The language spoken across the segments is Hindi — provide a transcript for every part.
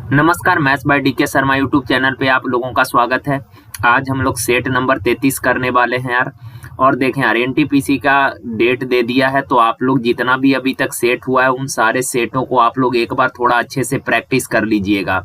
नमस्कार, maths by D K Sharma YouTube channel पे आप लोगों का स्वागत है। आज हम लोग सेट नंबर 33 करने वाले हैं यार। और देखें यार, एनटीपीसी का डेट दे दिया है, तो आप लोग जितना भी अभी तक सेट हुआ है उन सारे सेटों को आप लोग एक बार थोड़ा अच्छे से प्रैक्टिस कर लीजिएगा,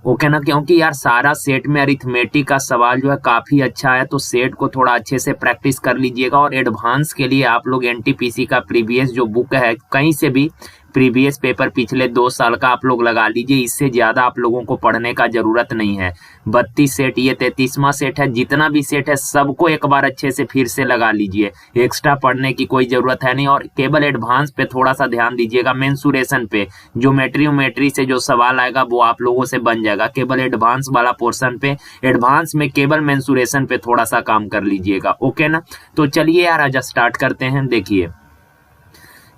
ओके ना। क्योंकि यार सारा सेट में अरिथमेटिक का सवाल जो है काफी अच्छा है, तो सेट को थोड़ा अच्छे से प्रैक्टिस कर लीजिएगा। और एडवांस के लिए आप लोग एनटीपीसी का प्रीवियस जो बुक है, कहीं से भी प्रीवियस पेपर पिछले 2 साल का आप लोग लगा लीजिए। इससे ज्यादा आप लोगों को पढ़ने का जरूरत नहीं है। 32 सेट, ये 33वां सेट है। जितना भी सेट है सबको एक बार अच्छे से फिर से लगा लीजिए। एक्स्ट्रा पढ़ने की कोई जरूरत है नहीं। और केवल एडवांस पे थोड़ा सा ध्यान दीजिएगा, मेंसुरेशन पे। ज्योमेट्री से जो सवाल आएगा वो आप लोगों से बन जाएगा। केवल एडवांस वाला पोर्शन पे, एडवांस में केवल मेंसुरेशन पे थोड़ा सा काम कर लीजिएगा, ओके ना। तो चलिए यार आज स्टार्ट करते हैं। देखिए,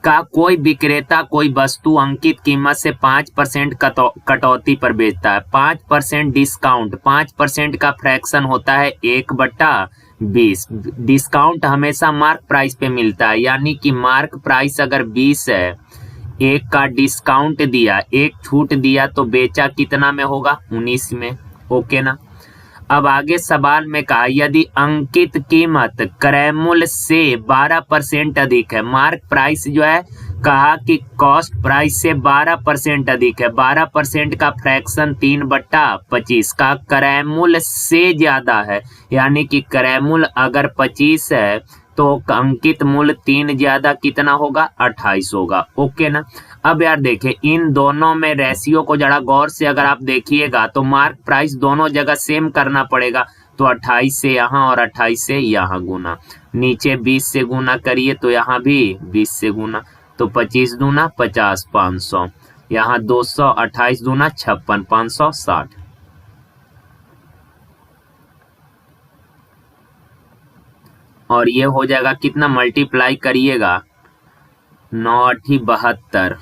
का कोई विक्रेता कोई वस्तु अंकित कीमत से 5% कटौती पर बेचता है। 5% डिस्काउंट, 5% का फ्रैक्शन होता है 1/20। डिस्काउंट हमेशा मार्क प्राइस पे मिलता है, यानी कि मार्क प्राइस अगर 20 है, एक का डिस्काउंट दिया, एक छूट दिया, तो बेचा कितना में होगा? 19 में, ओके ना। अब आगे सवाल में कहा यदि अंकित कीमत क्रय मूल्य से 12% अधिक है। मार्क प्राइस जो है, कहा कि कॉस्ट प्राइस से 12% अधिक है। 12% का फ्रैक्शन 3/25 का क्रय मूल्य से ज्यादा है, यानी कि क्रय मूल्य अगर 25 है तो अंकित मूल्य 3 ज्यादा कितना होगा? 28 होगा, ओके ना। अब यार देखें, इन दोनों में रेशियो को जरा गौर से अगर आप देखिएगा तो मार्क प्राइस दोनों जगह सेम करना पड़ेगा। तो 28 से यहाँ और 28 से यहाँ गुना, नीचे 20 से गुना करिए तो यहाँ भी 20 से गुना, तो 25 दूना 50, 500, यहाँ 200, 28 दूना 56, 560। और ये हो जाएगा कितना? मल्टीप्लाई करिएगा, 9 8 72,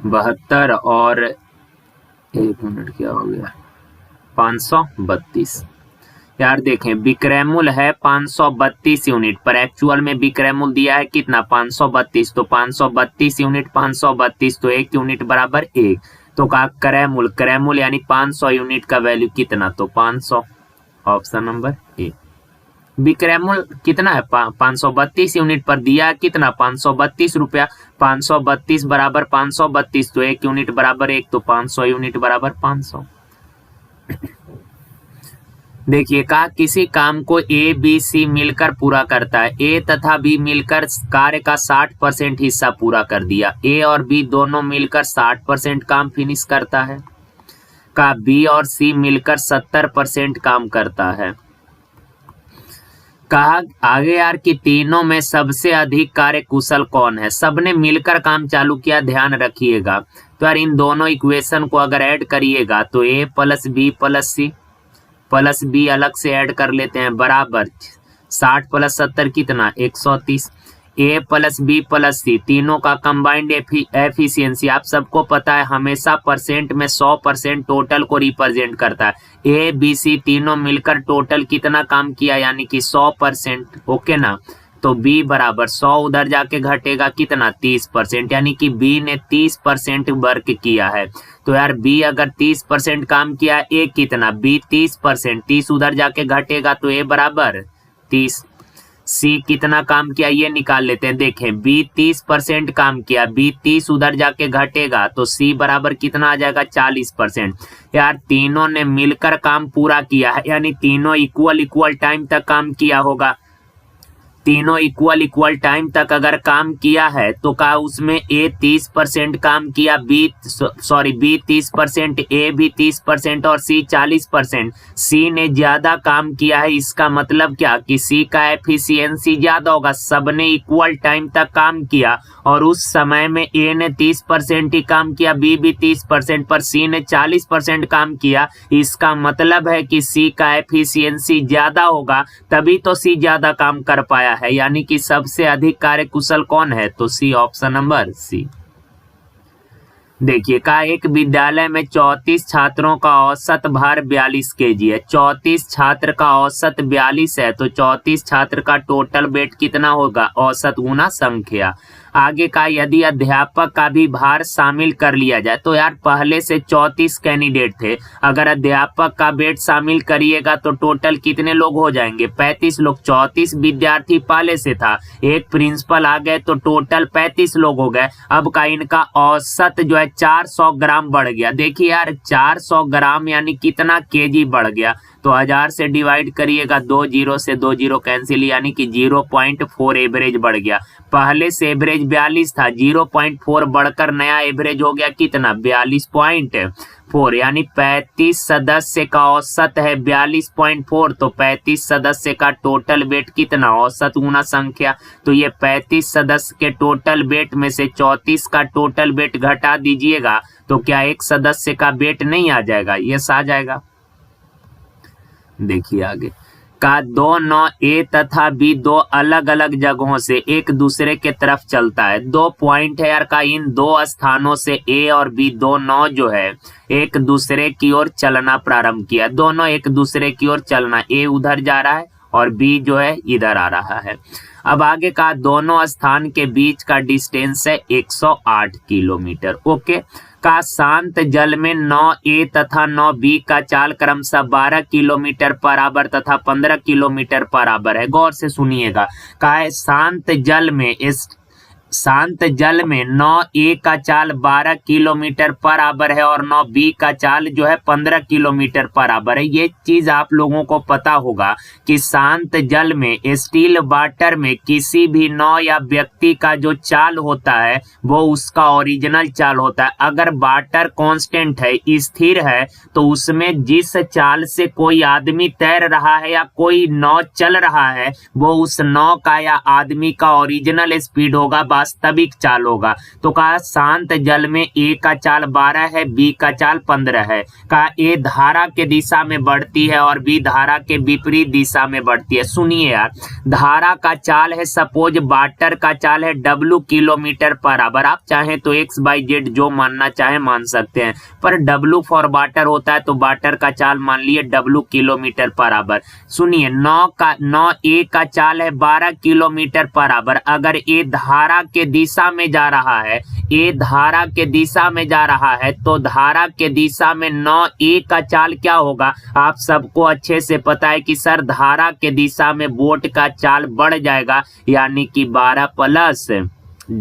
72 और 1 मिनट क्या हो गया? 532। यार देखें, विक्रय मूल्य है 532 यूनिट, पर एक्चुअल में विक्रय मूल्य दिया है कितना? 532। तो 532 यूनिट, 532, तो 1 यूनिट बराबर 1। तो कहा क्रय मूल्य यानी 500 यूनिट का वैल्यू कितना? तो 500, ऑप्शन नंबर ए। विक्रय मूल्य कितना है? 532 यूनिट, पर दिया कितना? 532 रुपया। 532 बराबर 532, तो 1 यूनिट बराबर 1, तो 500 यूनिट बराबर 500। देखिए, कहा किसी काम को ए बी सी मिलकर पूरा करता है। ए तथा बी मिलकर कार्य का 60% हिस्सा पूरा कर दिया। ए और बी दोनों मिलकर 60% काम फिनिश करता है। का बी और सी मिलकर 70% काम करता है। कहा आगे यार कि तीनों में सबसे अधिक कार्य कुशल कौन है। सबने मिलकर काम चालू किया, ध्यान रखिएगा। तो यार इन दोनों इक्वेशन को अगर ऐड करिएगा तो A plus B plus C plus B अलग से ऐड कर लेते हैं, बराबर 60 प्लस 70 कितना? 130। ए प्लस बी प्लस सी, तीनों का कंबाइंड एफिशिएंसी आप सबको पता है हमेशा परसेंट में 100% टोटल को रिप्रेजेंट करता है। ए बी सी तीनों मिलकर टोटल कितना काम किया, यानी कि 100%, ओके ना। तो बी बराबर 100 उधर जाके घटेगा कितना? 30%, यानी कि बी ने 30% वर्क किया है। तो यार बी अगर 30% काम किया, ए कितना? बी 30%, 30 उधर जाके घटेगा तो ए बराबर 30। सी कितना काम किया ये निकाल लेते हैं। देखें, बी 30% काम किया, बी 30 उधर जाके घटेगा तो सी बराबर कितना आ जाएगा? 40%। यार तीनों ने मिलकर काम पूरा किया है, यानी तीनों इक्वल टाइम तक काम किया होगा। तीनों इक्वल टाइम तक अगर काम किया है तो का उसमें ए 30% काम किया, बी 30%, ए भी 30% और सी 40%। सी ने ज्यादा काम किया है, इसका मतलब क्या कि सी का एफिशिएंसी ज्यादा होगा। सबने इक्वल टाइम तक काम किया और उस समय में ए ने 30% ही काम किया, बी भी 30%, पर सी ने 40% काम किया। इसका मतलब है कि सी का एफिशिएंसी ज्यादा होगा, तभी तो सी ज्यादा काम कर पाया है, यानी कि सबसे अधिक कार्य कुशल कौन है? तो सी, ऑप्शन नंबर सी। देखिए, का एक विद्यालय में 34 छात्रों का औसत भार 42 केजी है। 34 छात्र का औसत 42 है, तो 34 छात्र का टोटल वेट कितना होगा? औसत गुना संख्या। आगे का यदि अध्यापक का भी भार शामिल कर लिया जाए, तो यार पहले से 34 कैंडिडेट थे, अगर अध्यापक का बेट शामिल करिएगा तो टोटल कितने लोग हो जाएंगे? 35 लोग। 34 विद्यार्थी पहले से था, एक प्रिंसिपल आ गए तो टोटल 35 लोग हो गए। अब का इनका औसत जो है 400 ग्राम बढ़ गया। देखिए यार 400 ग्राम यानी कितना केजी बढ़ गया, तो 1000 से डिवाइड करिएगा, 2 जीरो से 2 जीरो कैंसिल, यानी कि 0.4 एवरेज बढ़ गया। पहले से एवरेज 42 था, 0.4 बढ़कर नया एवरेज हो गया कितना? 42.4, यानी 35 सदस्य का औसत है 42.4, तो 35 सदस्य का टोटल वेट कितना? औसत गुना संख्या, तो ये 35 सदस्य के टोटल वेट में से 34 का टोटल वेट घटा दीजिएगा, तो क्या एक सदस्य का वेट नहीं आ जाएगा? यस आ जाएगा। देखिए आगे का 2 9 ए तथा बी दो अलग अलग जगहों से एक दूसरे के तरफ चलता है। 2 पॉइंट है यार का, इन 2 स्थानों से ए और बी दोनों जो है एक दूसरे की ओर चलना प्रारंभ किया। दोनों एक दूसरे की ओर चलना, ए उधर जा रहा है और बी जो है इधर आ रहा है। अब आगे का दोनों स्थान के बीच का डिस्टेंस है 108 किलोमीटर। ओके का शांत जल में 9 ए तथा 9 बी का चाल क्रमशः 12 किलोमीटर पर आवर तथा 15 किलोमीटर पर आवर है। गौर से सुनिएगा, का शांत जल में 9 ए का चाल 12 किलोमीटर पर आवर है और 9 बी का चाल जो है 15 किलोमीटर पर आवर है। ये चीज आप लोगों को पता होगा कि शांत जल में, स्टिल वाटर में किसी भी नौ या व्यक्ति का जो चाल होता है वो उसका ओरिजिनल चाल होता है। अगर वाटर कांस्टेंट है, स्थिर है, तो उसमें जिस चाल से कोई आदमी तैर रहा है या कोई नौ चल रहा है वो उस नौ का या आदमी का ओरिजिनल स्पीड होगा, वास्तविक चाल होगा। तो कहा शांत जल में ए का चाल 12 है, बी का चाल 15 है। कहा ए धारा के दिशा में बढ़ती है और बी धारा के विपरीत दिशा में बढ़ती है। सुनिए यार, धारा का चाल है, सपोज वाटर का चाल है W किलोमीटर पर आवर। आप चाहें तो XYZ जो मानना चाहे मान सकते हैं, पर W फॉर वाटर होता है तो वाटर का चाल मान लिए W किलोमीटर पर आवर। सुनिए 9 ए का चाल है 12 किलोमीटर पर आवर। अगर ए धारा के दिशा में जा रहा है, ए धारा के दिशा में जा रहा है, तो धारा के दिशा में 9 ए का चाल क्या होगा? आप सबको अच्छे से पता है कि सर धारा के दिशा में बोट का चाल बढ़ जाएगा, यानी कि 12 प्लस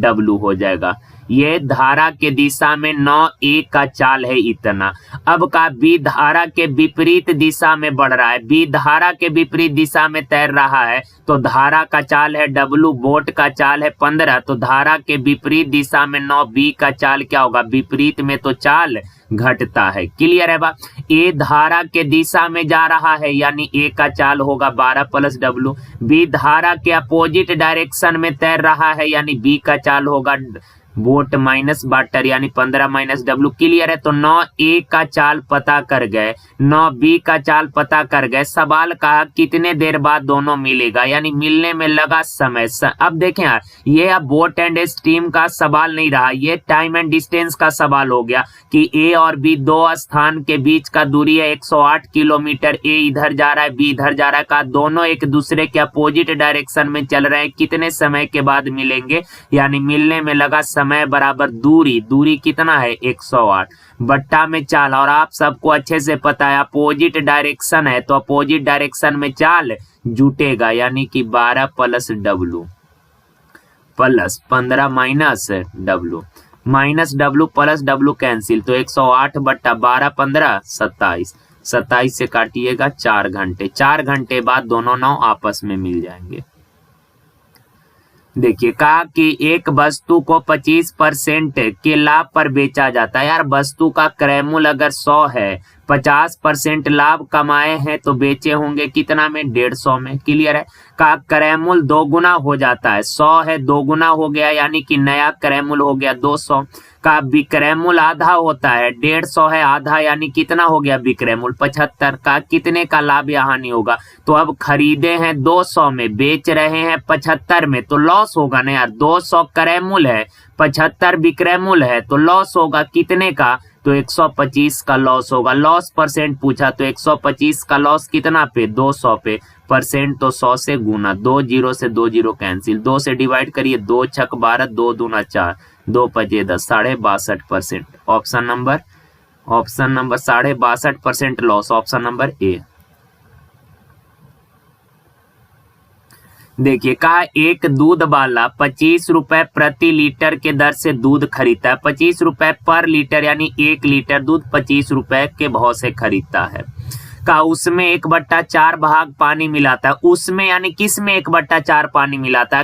W हो जाएगा। ये धारा के दिशा में 9 ए का चाल है इतना। अब का बी धारा के विपरीत दिशा में बढ़ रहा है, बी धारा के विपरीत दिशा में तैर रहा है, तो धारा का चाल है W, बोट का चाल है 15, तो धारा के विपरीत दिशा में 9 बी का चाल क्या होगा? विपरीत में तो चाल घटता है। क्लियर है बा? ए धारा के दिशा में जा रहा है यानी ए का चाल होगा 12 प्लस W। बी धारा के अपोजिट डायरेक्शन में तैर रहा है यानी बी का चाल होगा बोट माइनस वाटर यानी 15 माइनस W। क्लियर है? तो 9 ए का चाल पता कर गए, 9 बी का चाल पता कर गए। सवाल कहा कितने देर बाद दोनों मिलेगा, यानी मिलने में लगा समय। अब देखें यार, ये अब बोट एंड स्टीम का सवाल नहीं रहा, ये टाइम एंड डिस्टेंस का सवाल हो गया कि ए और बी दो स्थान के बीच का दूरी है 108 किलोमीटर। ए इधर जा रहा है, बी इधर जा रहा है। कहा दोनों एक दूसरे के अपोजिट डायरेक्शन में चल रहे हैं, कितने समय के बाद मिलेंगे, यानी मिलने में लगा समय बराबर दूरी। दूरी कितना है? 108 बट्टा में चाल। और आप सबको अच्छे से पता है अपोजिट डायरेक्शन है तो अपोजिट डायरेक्शन में चाल जुटेगा, यानी कि 12 plus W plus 15 minus W, minus W plus W cancel, तो 108 बट्टा 12 15 27, 27 से काटिएगा 4 घंटे। 4 घंटे बाद दोनों नाव आपस में मिल जाएंगे। देखिए कहा कि एक वस्तु को 25% के लाभ पर बेचा जाता है। यार वस्तु का क्रय मूल्य अगर 100 है, 50% लाभ कमाए हैं तो बेचे होंगे कितना में? 150 में। क्लियर है? का क्रय मूल्य 2 गुना हो जाता है, 100 है 2 गुना हो गया यानी कि नया क्रय मूल्य हो गया 200। का विक्रय मूल्य आधा होता है, 150 है आधा यानी कितना हो गया विक्रय मूल्य? 75। का कितने का लाभ या हानि होगा? तो अब खरीदे हैं 200 में, बेच रहे हैं 75 में, तो लॉस होगा ना यार। 200 क्रय मूल्य है, 75 विक्रय मूल्य है, तो लॉस होगा कितने का? तो 125 का लॉस होगा। लॉस परसेंट पूछा तो 125 का लॉस कितना पे, 200 पे, परसेंट तो 100 से गुना, 2 जीरो से 2 जीरो कैंसिल, 2 से डिवाइड करिए, 2 छक 12, 2 दूना 4, 2 पचे 10, 62.5%। Option number 62.5% loss, option number A. देखिए कहा एक दूध वाला 25 रुपए प्रति लीटर के दर से दूध खरीदता है। 25 रुपए पर लीटर यानी 1 लीटर दूध 25 रुपए के भाव से खरीदता है। कहा उसमें 1/4 भाग पानी मिलाता है। उसमें यानी किस में 1/4 पानी मिलाता है।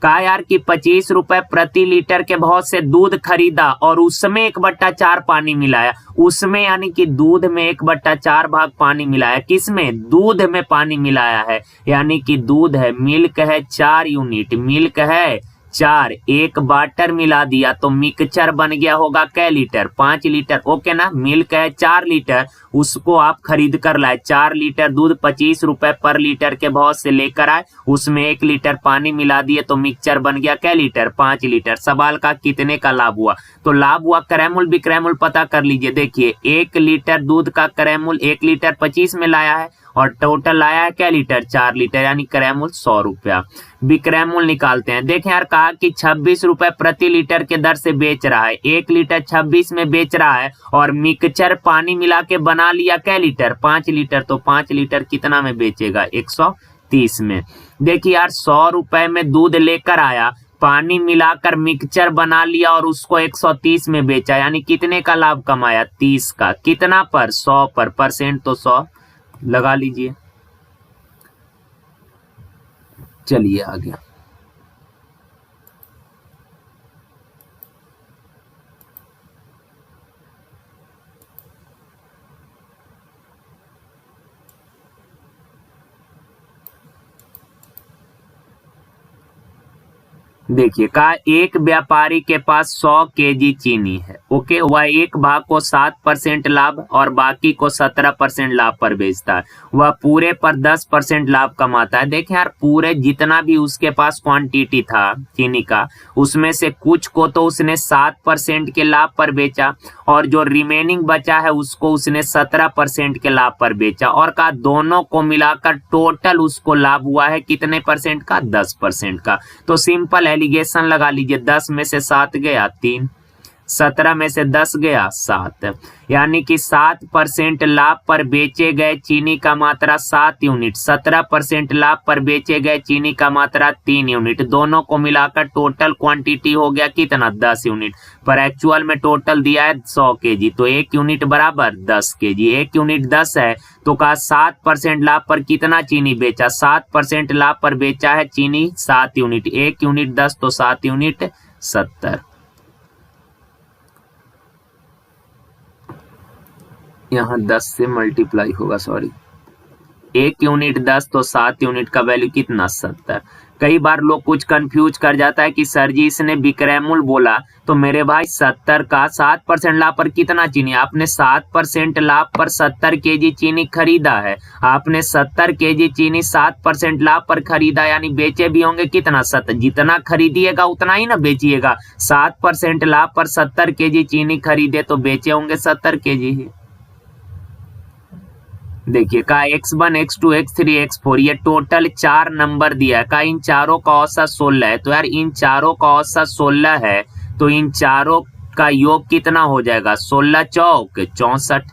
कहा यार कि 25 रुपए प्रति लीटर के भाव से दूध खरीदा और उसमें 1/4 पानी मिलाया। उसमें यानी कि दूध में 1/4 भाग पानी मिलाया। किसमें, दूध में पानी मिलाया है। यानी कि दूध है, मिल्क है 4 यूनिट, मिल्क है 4, एक वाटर मिला दिया तो मिक्सचर बन गया होगा कै लीटर, 5 लीटर। ओके ना, मिल्क है 4 लीटर, उसको आप खरीद कर लाए। 4 लीटर दूध 25 रुपए पर लीटर के भाव से लेकर आए, उसमें 1 लीटर पानी मिला दिए तो मिक्सचर बन गया कै लीटर, 5 लीटर। सवाल का कितने का लाभ हुआ, तो लाभ हुआ क्रयमूल्य विक्रयमूल्य पता कर लीजिए। देखिए 1 लीटर दूध का क्रयमूल्य 1 लीटर 25 में लाया है और टोटल आया है क्या लीटर, 4 लीटर, यानी क्रयमूल्य 100 रुपया। विक्रयमूल्य निकालते हैं। देखें यार कहा कि 26 रुपए प्रति लीटर के दर से बेच रहा है, 1 लीटर 26 में बेच रहा है और मिक्सचर पानी मिला के बना लिया क्या लीटर, 5 लीटर, तो 5 लीटर कितना में बेचेगा, 130 में। देखिए यार 100 रुपए में दूध लेकर आया, पानी मिलाकर मिक्सचर बना लिया और उसको 130 में बेचा, यानी कितने का लाभ कमाया, 30 का। कितना पर, 100 पर, परसेंट तो 100 लगा लीजिए। चलिए आ गया। देखिए कहा एक व्यापारी के पास 100 केजी चीनी है। ओके, वह एक भाग को 7% लाभ और बाकी को 17% लाभ पर बेचता है। वह पूरे पर 10% लाभ कमाता है। देखें यार पूरे जितना भी उसके पास क्वांटिटी था चीनी का, उसमें से कुछ को तो उसने 7% के लाभ पर बेचा और जो रिमेनिंग बचा है उसको उसने 17% के लाभ पर बेचा। और कहा दोनों को मिलाकर टोटल उसको लाभ हुआ है कितने परसेंट का, 10% का। तो सिंपल एलिगेशन लगा लीजिए, 10 में से 7 गया 3, 17 में से 10 गया 7, यानी कि 7% लाभ पर बेचे गए चीनी का मात्रा 7 यूनिट, 17% लाभ पर बेचे गए चीनी का मात्रा 3 यूनिट। दोनों को मिलाकर टोटल क्वांटिटी हो गया कितना, 10 यूनिट। पर एक्चुअल में टोटल दिया है 100 केजी, तो 1 यूनिट बराबर 10 केजी। 1 यूनिट 10 है तो कहा 7% लाभ पर कितना चीनी बेचा, 7% लाभ पर बेचा है चीनी 7 यूनिट। 1 यूनिट 10 तो 7 यूनिट 70। यहाँ 10 से मल्टीप्लाई होगा, सॉरी, 1 यूनिट 10 तो 7 यूनिट का वैल्यू कितना, 70। कई बार लोग कुछ कंफ्यूज कर जाता है कि सर जी इसने विक्रयमूल्य बोला, तो मेरे भाई 70 का 7% लाभ पर कितना चीनी, आपने 7% लाभ पर 70 केजी चीनी खरीदा है। आपने 70 केजी चीनी 7% लाभ पर खरीदा, यानी बेचे भी होंगे कितना, 70। जितना खरीदिएगा उतना ही ना बेचिएगा। 7% लाभ पर 70 केजी चीनी खरीदे तो बेचे होंगे 70 केजी ही। देखिए कहा x1 x2 x3 x4 ये टोटल 4 नंबर दिया है। कहा इन चारों का औसत 16 है। तो यार इन चारों का औसत 16 है तो इन चारों का योग कितना हो जाएगा, 16 चौक 64।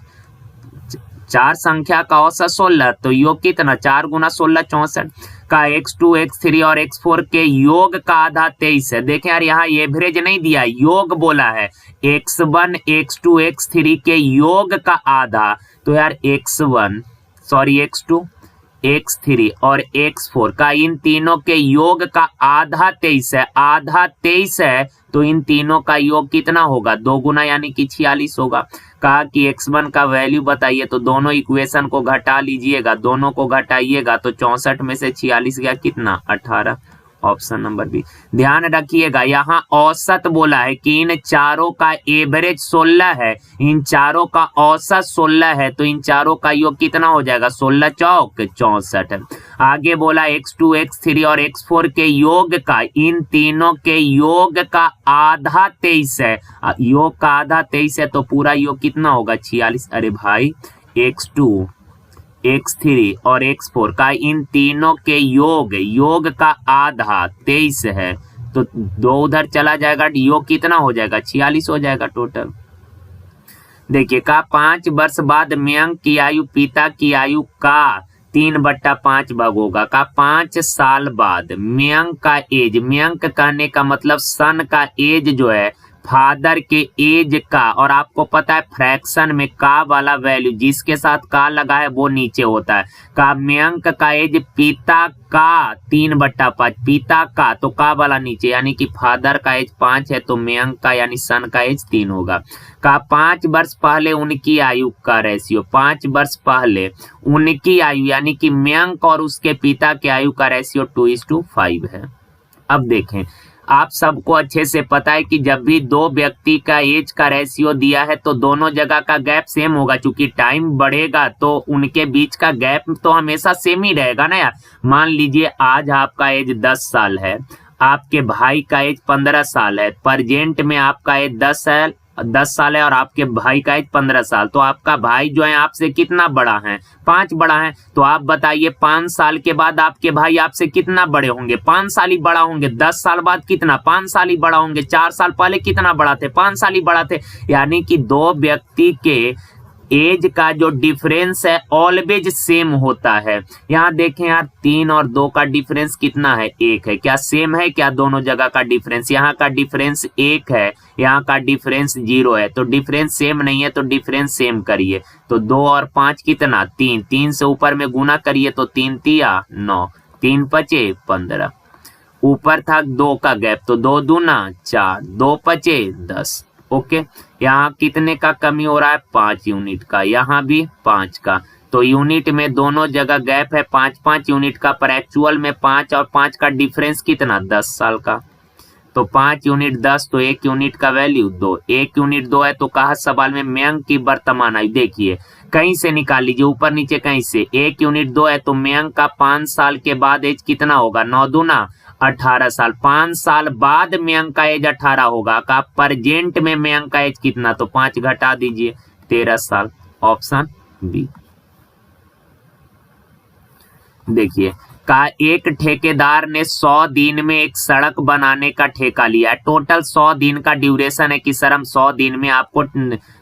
4 संख्या का औसत 16 तो योग कितना, 4 गुना 16 64। का x2 x3 और x4 के योग का आधा 23 है। देखें यार यहाँ एवरेज नहीं दिया, योग बोला है। x1 x2 x3 के योग का आधा, तो यार x1 सॉरी x2 x3 और x4 का इन तीनों के योग का आधा 23 है। आधा 23 है तो इन तीनों का योग कितना होगा, 2 गुना यानी कि 46 होगा। कहा कि x1 का वैल्यू बताइए, तो दोनों इक्वेशन को घटा लीजिएगा, दोनों को घटाइएगा तो 64 में से 46 गया कितना, 18। Option number B. ध्यान रखिएगा यहाँ औसत बोला है कि इन चारों का एवरेज 16 है, इन चारों का औसत 16 है, तो इन चारों का योग कितना हो जाएगा? 16 चौक 64। आगे बोला x2 x3 और x4 के योग का, इन तीनों के योग का आधा 23 है, योग का आधा 23 है, तो पूरा योग कितना होगा? 46। अरे भाई x2 x3 और x4 का इन तीनों के योग का आधा 23 है, तो 2 उधर चला जाएगा, योग कितना हो जाएगा? 46 हो जाएगा टोटल। देखिए का 5 वर्ष बाद मयंक की आयु पिता की आयु का 3/5 भाग होगा। का 5 साल बाद मयंक का एज, मयंक कहने का मतलब सन का एज जो है फादर के एज का, और आपको पता है फ्रैक्शन में का वाला वैल्यू जिसके साथ का लगा है वो नीचे होता है। का मयंक का एज पिता का 3/5, पिता का तो का वाला नीचे, यानी कि फादर का एज 5 है तो मयंक का यानी सन का एज 3 होगा। का 5 वर्ष पहले उनकी आयु का रेशियो, 5 वर्ष पहले उनकी आयु यानी कि मयंक और उसके पिता के आयु का रेशियो 2:5 है। अब देखें, आप सबको अच्छे से पता है कि जब भी दो व्यक्ति का एज का रेशियो दिया है तो दोनों जगह का गैप सेम होगा, क्योंकि टाइम बढ़ेगा तो उनके बीच का गैप तो हमेशा सेम ही रहेगा ना यार। मान लीजिए आज आपका एज 10 साल है, आपके भाई का एज 15 साल है, प्रेजेंट में आपका एज 10 साल है और आपके भाई का एज 15 साल, तो आपका भाई जो है आपसे कितना बड़ा है? 5 बड़ा है। तो आप बताइए 5 साल के बाद आपके भाई आपसे कितना बड़े होंगे? 5 साल ही बड़ा होंगे। 10 साल बाद कितना? 5 साल ही बड़ा होंगे। 4 साल पहले कितना बड़ा थे? 5 साल ही बड़ा थे। यानी कि दो व्यक्ति के एज का जो डिफरेंस है ऑलवेज सेम होता है। यहाँ देखें यार 3 और 2 का डिफरेंस कितना है? 1 है। क्या सेम है क्या दोनों जगह का डिफरेंस? यहाँ का डिफरेंस 1 है, यहाँ का डिफरेंस 0 है, तो डिफरेंस सेम नहीं है, तो डिफरेंस सेम करिए। तो 2 और 5 कितना? 3, 3 से ऊपर में गुना करिए तो 3 तिया 9, 3 पचे 15, ऊपर था 2 का गैप तो 2 दूना 4, 2 पचे 10। ओके, यहाँ कितने का कमी हो रहा है? 5 यूनिट का, यहाँ भी 5 का, तो यूनिट में दोनों जगह गैप है 5-5 यूनिट का, पर एक्चुअल में 5 और 5 का डिफरेंस कितना? 10 साल का। तो 5 यूनिट 10, तो 1 यूनिट का वैल्यू 2, 1 यूनिट 2 है, तो कहा सवाल में मयंक की वर्तमान आयु, देखिए कहीं से निकाल लीजिए, ऊपर नीचे कहीं से। 1 यूनिट 2 है तो मयंक का 5 साल के बाद एज कितना होगा? 9 दूना 18 साल। 5 साल बाद मयंक का एज 18 होगा। का प्रेजेंट में मयंक का एज कितना? तो 5 घटा दीजिए 13 साल। Option B. देखिए का एक ठेकेदार ने 100 दिन में एक सड़क बनाने का ठेका लिया है। टोटल 100 दिन का ड्यूरेशन है कि सर हम 100 दिन में आपको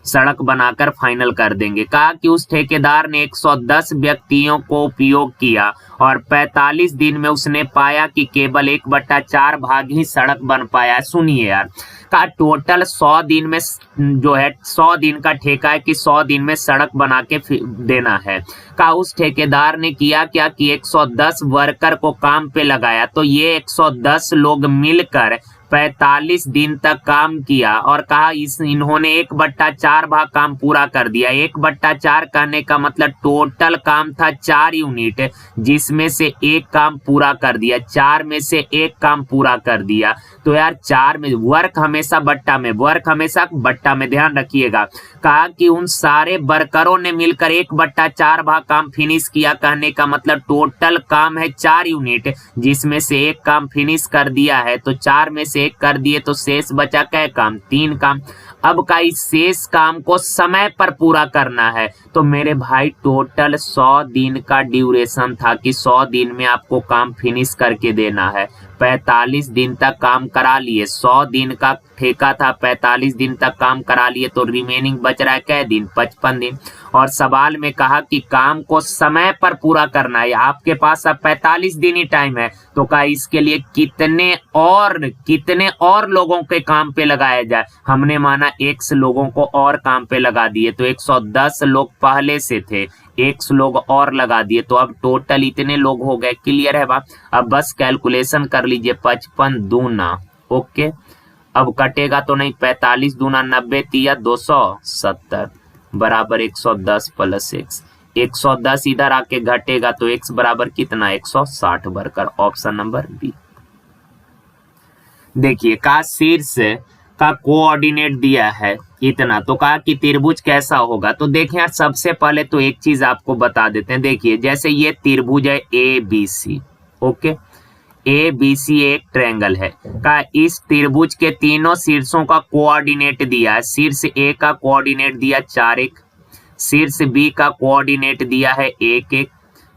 सड़क बनाकर फाइनल कर देंगे। कहा कि उस ठेकेदार ने 110 व्यक्तियों को उपयोग किया और 45 दिन में उसने पाया कि केवल 1/4 भाग ही सड़क बन पाया। सुनिए यार, का टोटल 100 दिन में जो है 100 दिन का ठेका है कि 100 दिन में सड़क बना के देना है। का उस ठेकेदार ने किया क्या कि 110 वर्कर को काम पे लगाया, तो ये 110 लोग मिलकर 45 दिन तक काम किया और कहा इन्होंने 1/4 भाग काम पूरा कर दिया। 1/4 कहने का मतलब टोटल काम था 4 यूनिट, जिसमें से 1 काम पूरा कर दिया, 4 में से 1 काम पूरा कर दिया। तो यार 4 में वर्क हमेशा बट्टा में, वर्क हमेशा बट्टा में, ध्यान रखिएगा। कहा कि उन सारे वर्करों ने मिलकर 1/4 भाग काम फिनिश किया, कहने का मतलब टोटल काम है 4 यूनिट, जिसमें से 1 काम फिनिश कर दिया है, तो 4 में से 1 कर दिए तो शेष बचा क्या काम? 3 काम। अब का इस शेष काम को समय पर पूरा करना है, तो मेरे भाई टोटल 100 दिन का ड्यूरेशन था कि 100 दिन में आपको काम फिनिश करके देना है। 45 दिन तक काम करा लिए, 100 दिन का ठेका था, 45 दिन तक काम करा लिए, तो रिमेनिंग बच रहा है क्या दिन? 55 दिन। और सवाल में कहा कि काम को समय पर पूरा करना है, आपके पास अब 45 दिन ही टाइम है, तो कहा इसके लिए कितने और लोगों के काम पे लगाया जाए। हमने माना X लोगों को और काम पे लगा दिए, तो 110 लोग पहले से थे, X लोग और लगा दिए, तो अब टोटल इतने लोग हो गए। क्लियर है बात? अब बस कैलकुलेशन कर लीजिए, 55 दूना, ओके, अब कटेगा तो नहीं, 45 दूना 90 तिया 270 बराबर 110 प्लस X। 110 इधर आके घटेगा तो X बराबर कितना? 160 वर्कर। Option number B. देखिए कहा शीर्ष का कोऑर्डिनेट दिया है इतना, तो कहा कि त्रिभुज कैसा होगा। तो देखें यार, सबसे पहले तो एक चीज आपको बता देते हैं। देखिए जैसे ये त्रिभुज है A B C, okay, A B C एक ट्रायंगल है। का इस त्रिभुज के तीनों शीर्षों का कोऑर्डिनेट दिया है। शीर्ष ए का कोऑर्डिनेट दिया 4 1, शीर्ष बी का कोऑर्डिनेट दिया है 1 1,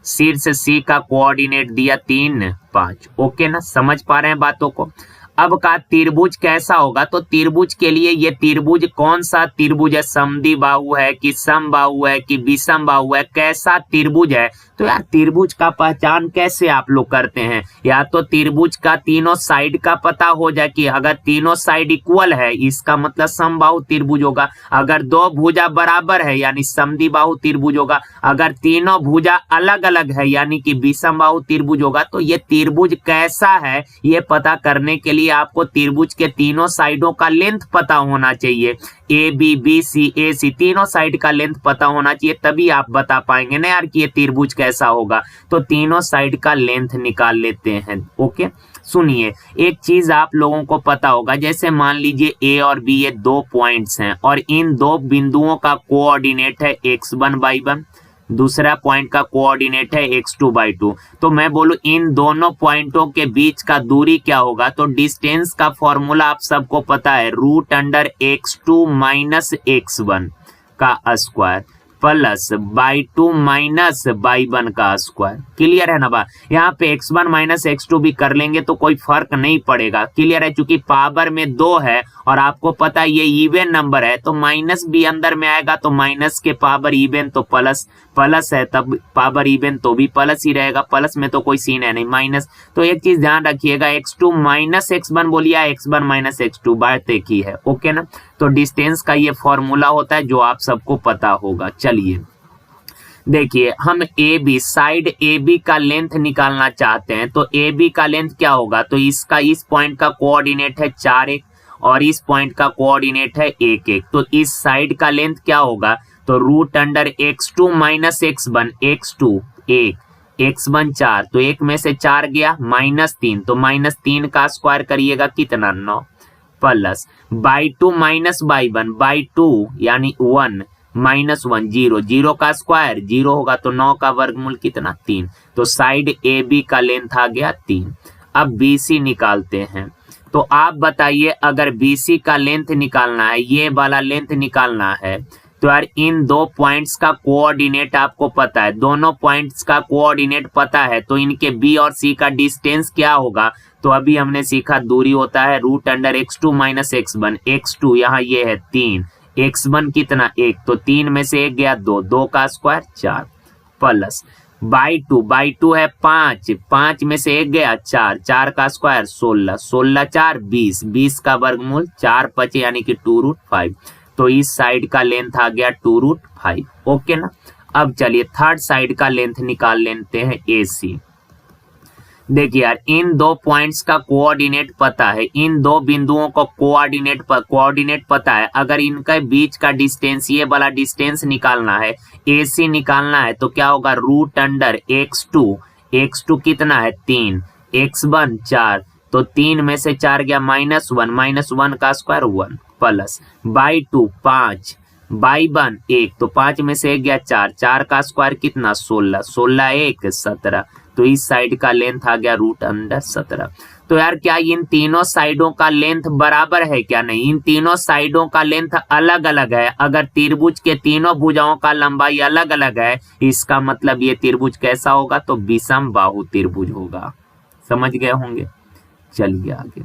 शीर्ष सी का कोऑर्डिनेट दिया 3 5। ओके ना, समझ पा रहे हैं बातों को। अब का त्रिभुज कैसा होगा, तो त्रिभुज के लिए ये त्रिभुज कौन सा त्रिभुज है, समद्विबाहु है कि समबाहु है कि विषम बाहु है, कैसा त्रिभुज है। तो यार त्रिभुज का पहचान कैसे आप लोग करते हैं, या तो त्रिभुज का तीनों साइड का पता हो जाए कि अगर तीनों साइड इक्वल है इसका मतलब समबाहु त्रिभुज होगा, अगर दो भुजा बराबर है यानी समद्विबाहु त्रिभुज होगा, अगर तीनों भुजा अलग अलग है यानी कि विषमबाहु त्रिभुज होगा। तो ये त्रिभुज कैसा है ये पता करने के लिए आपको त्रिभुज के तीनों साइडों का लेंथ पता होना चाहिए। ए बी बी सी ए सी तीनों साइड का लेंथ पता होना चाहिए, तभी आप बता पाएंगे ना यार कि ये त्रिभुज कैसा होगा। तो तीनों साइड का लेंथ निकाल लेते हैं। ओके, सुनिए एक चीज आप लोगों को पता होगा, जैसे मान लीजिए ए और बी ये 2 पॉइंट्स हैं और इन 2 बिंदुओं का कोऑर्डिनेट है x1/1, दूसरा पॉइंट का कोऑर्डिनेट है x2/2। तो मैं बोलूं इन दोनों पॉइंटों के बीच का दूरी क्या होगा, तो डिस्टेंस का फॉर्मूला आप सबको पता है, √x2 - x1 का स्क्वायर प्लस /2 - /1 का स्क्वायर। क्लियर है ना बात। यहाँ पे x1 - x2 भी कर लेंगे तो कोई फर्क नहीं पड़ेगा। क्लियर है, चूंकि पावर में 2 है और आपको पता है ये इवन नंबर है तो माइनस भी अंदर में आएगा, तो माइनस के पावर इवन तो प्लस प्लस है, तब पावर इवन तो भी प्लस ही रहेगा, प्लस में तो कोई सीन है नहीं माइनस। तो एक चीज ध्यान रखिएगा, x2 - x1 बोलिए, x1 - x2 बात एक ही है। ओके ना, तो डिस्टेंस का ये फॉर्मूला होता है जो आप सबको पता होगा। चलिए देखिए, हम A B side A B का लेंथ निकालना चाहते हैं, तो ए बी का लेंथ क्या होगा, तो इसका इस पॉइंट का कोऑर्डिनेट है 4 1 और इस पॉइंट का कोऑर्डिनेट है 1 1। तो इस साइड का लेंथ क्या होगा, तो √x2 - x1, x2 1, x1 4, तो 1 में से 4 गया -3, तो -3 का स्क्वायर करिएगा कितना 9, प्लस /2 - /1 यानी 1 -1 0, 0 का स्क्वायर 0 होगा, तो 9 का वर्गमूल कितना 3। तो साइड ए बी का लेंथ आ गया 3। अब बी सी निकालते हैं। तो आप बताइए, अगर बी सी का लेंथ निकालना है, ये वाला लेंथ निकालना है, तो यार इन 2 पॉइंट्स का कोऑर्डिनेट आपको पता है, दोनों पॉइंट्स का कोऑर्डिनेट पता है, तो इनके बी और सी का डिस्टेंस क्या होगा। तो अभी हमने सीखा दूरी होता है √x2 - x1, x2 यहाँ ये है 3, x1 कितना 1, तो 3 में से 1 गया 2, 2 का स्क्वायर 4, प्लस /2 है 5, 5 में से 1 गया 4, 4 का स्क्वायर 16, 16 4 20, 20 का वर्गमूल 4 5 यानी कि 2√5। तो इस साइड का लेंथ आ गया 2√5। ओके ना, अब चलिए थर्ड साइड का लेंथ निकाल लेते हैं ए सी। देखिए यार, इन 2 पॉइंट्स का कोऑर्डिनेट पता है, इन 2 बिंदुओं को कोऑर्डिनेट पता है। अगर इनके बीच का डिस्टेंस, ये वाला डिस्टेंस निकालना है, AC निकालना है, तो क्या होगा √x2 कितना है 3, x1 4, तो 3 में से 4 गया -1 का स्क्वायर 1, प्लस /2 5, /1 1, तो 5 में से 1 गया 4, 4 का स्क्वायर कितना 16, 16 1 17, तो इस साइड का लेंथ आ गया √17। तो यार क्या इन तीनों साइडों का लेंथ बराबर है क्या, नहीं, इन तीनों साइडों का लेंथ अलग अलग है। अगर त्रिभुज के तीनों भुजाओं का लंबाई अलग अलग है, इसका मतलब ये त्रिभुज कैसा होगा, तो विषम बाहु त्रिभुज होगा। समझ गए होंगे। चलिए आगे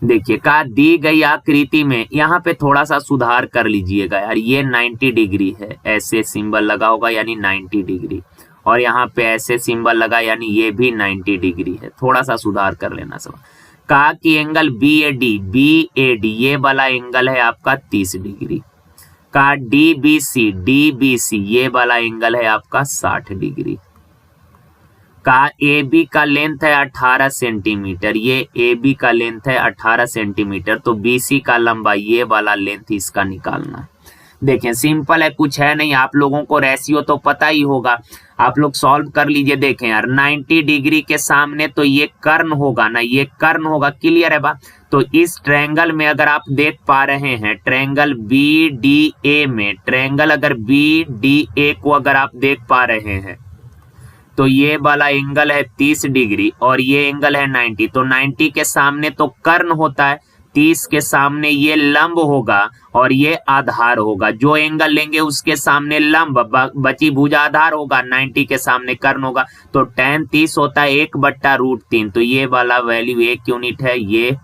देखिए, कहा दी गई आकृति में, यहाँ पे थोड़ा सा सुधार कर लीजिएगा यार, ये 90 डिग्री है, ऐसे सिंबल लगा होगा यानी 90 डिग्री, और यहाँ पे ऐसे सिंबल लगा यानी ये भी 90 डिग्री है, थोड़ा सा सुधार कर लेना सब। कहा कि एंगल BAD ये वाला एंगल है आपका 30 डिग्री। कहा DBC ये वाला एंगल है आपका 60 डिग्री। कहा AB का लेंथ है 18 सेंटीमीटर, ये AB का लेंथ है 18 सेंटीमीटर, तो BC का लंबा ये वाला लेंथ इसका निकालना है। देखें सिंपल है, कुछ है नहीं, आप लोगों को रेशियो तो पता ही होगा, आप लोग सॉल्व कर लीजिए। देखें यार 90 डिग्री के सामने तो ये कर्ण होगा ना, ये कर्ण होगा, क्लियर है बा। तो इस ट्रायंगल में अगर आप देख पा रहे हैं, ट्रायंगल BDA में, ट्रायंगल अगर BDA को अगर आप देख पा रहे हैं तो ये वाला एंगल है 30 डिग्री और ये एंगल है 90। तो 90 के सामने तो कर्ण होता है, 30 के सामने ये लंब होगा और ये आधार होगा। जो एंगल लेंगे उसके सामने लंब, बची भुजा आधार होगा, 90 के सामने कर्ण होगा। तो tan 30 होता है 1/√3। तो ये वाला वैल्यू 1 यूनिट है, ये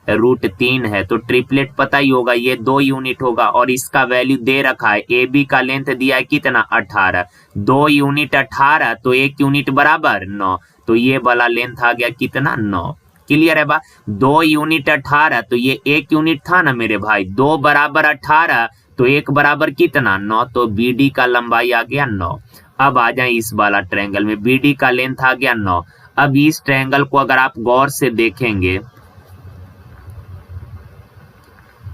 √3 है। तो ट्रिपलेट पता ही होगा, ये 2 यूनिट होगा और इसका वैल्यू दे रखा है। AB का लेंथ दिया है कितना 18, 2 यूनिट 18 तो 1 यूनिट बराबर 9। तो ये वाला लेंथ आ गया कितना 9, क्लियर है बा। 2 यूनिट 18 तो ये 1 यूनिट था ना मेरे भाई, 2 बराबर 18 तो 1 बराबर कितना 9। तो BD का लंबाई आ गया 9। अब आ जाए इस वाला ट्रायंगल में, BD का लेंथ आ गया 9। अब इस ट्रायंगल को अगर आप गौर से देखेंगे,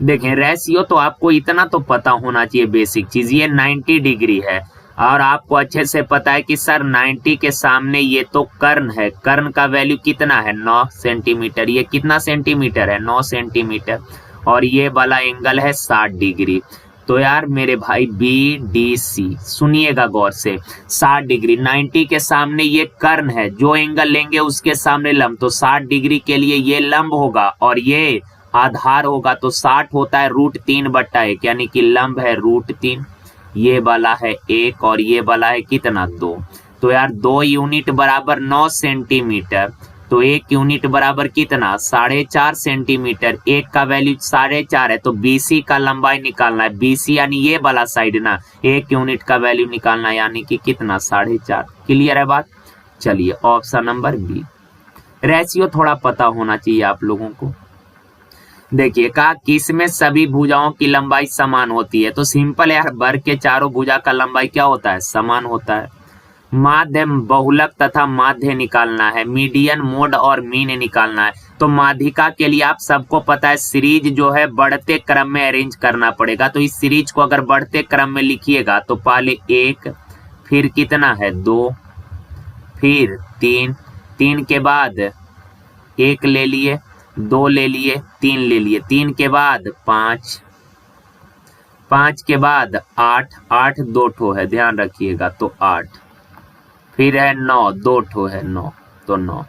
देखें रेशियो तो आपको इतना तो पता होना चाहिए बेसिक चीज, ये 90 डिग्री है और आपको अच्छे से पता है कि सर 90 के सामने ये तो कर्ण है, कर्ण का वैल्यू कितना है 9 सेंटीमीटर। ये कितना सेंटीमीटर है 9 सेंटीमीटर और ये वाला एंगल है 60 डिग्री। तो यार मेरे भाई BDC सुनिएगा गौर से, 60 डिग्री, 90 के सामने ये कर्ण है, जो एंगल लेंगे उसके सामने लंब। तो 60 डिग्री के लिए ये लंब होगा और ये आधार होगा। तो 60 होता है √3/1 यानी कि लंब है √3, ये वाला है 1 और ये वाला है कितना 2। तो यार 2 यूनिट बराबर 9 सेंटीमीटर, तो 1 यूनिट बराबर कितना 4.5 सेंटीमीटर। 1 का वैल्यू 4.5 है। तो BC का लंबाई निकालना है, BC यानी ये वाला साइड ना, 1 यूनिट का वैल्यू निकालना है यानी कि कितना 4.5, क्लियर है बात। चलिए ऑप्शन नंबर B। रेशियो थोड़ा पता होना चाहिए आप लोगों को। देखिए कहा किसमें सभी भुजाओं की लंबाई समान होती है। तो सिंपल है यार, वर्ग के चारों भुजा का लंबाई क्या होता है समान होता है। माध्य, बहुलक तथा माध्य निकालना है, मीडियन, मोड और मीन निकालना है। तो माध्यिका के लिए आप सबको पता है सीरीज जो है बढ़ते क्रम में अरेंज करना पड़ेगा। तो इस सीरीज को अगर बढ़ते क्रम में लिखिएगा तो पहले 1, फिर कितना है 2, फिर 3, 3 के बाद 1 ले लिए, 2 ले लिए, 3 ले लिए, 3 के बाद 5, 5 के बाद 8, 8 2 ठो है ध्यान रखिएगा तो 8, फिर है 9, 2 ठो है 9 तो 9।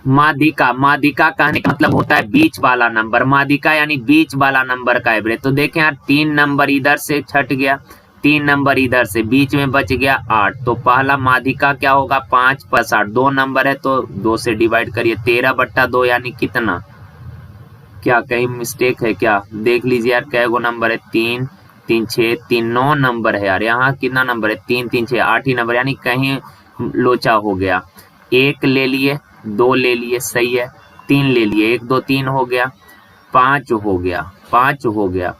माध्यिका, माध्यिका कहने का मतलब होता है बीच वाला नंबर, माध्यिका यानी बीच वाला नंबर का एवरेज। तो देखें यार 3 नंबर इधर से छट गया, 3 नंबर इधर से, बीच में बच गया 8। तो पहला माध्यिका क्या होगा 5 + 8, 2 नंबर है तो 2 से डिवाइड करिए, 13/2 यानी कितना, क्या कहीं मिस्टेक है क्या, देख लीजिए यार कै गो नंबर है 3 3 6 3 9 नंबर है यार, यहाँ कितना नंबर है 3 3 6 8 ही नंबर, यानी कहीं लोचा हो गया। 1 ले लिए, 2 ले लिए, सही है, 3 ले लिए, 1 2 3 हो गया, 5 हो गया, 5 हो गया।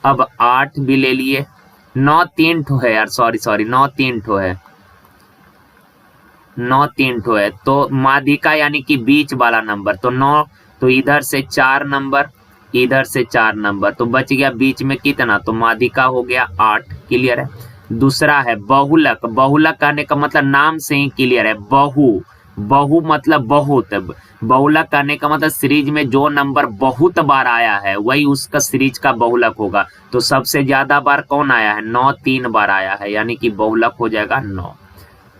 अब 8 भी ले लिए, 9 3 ठो है यार, सॉरी 9 3 ठो है, 9 3 ठो है। तो माध्यिका यानी कि बीच वाला नंबर, तो 9, तो इधर से 4 नंबर, इधर से 4 नंबर, तो बच गया बीच में कितना, तो माध्यिका हो गया 8, क्लियर है। दूसरा है बहुलक, बहुलक कहने का मतलब नाम से ही क्लियर है, बहु, बहु मतलब बहुत, बहुलक कहने का मतलब सीरीज में जो नंबर बहुत बार आया है वही उसका सीरीज का बहुलक होगा। तो सबसे ज्यादा बार कौन आया है 9 3 बार आया है, यानी कि बहुलक हो जाएगा 9।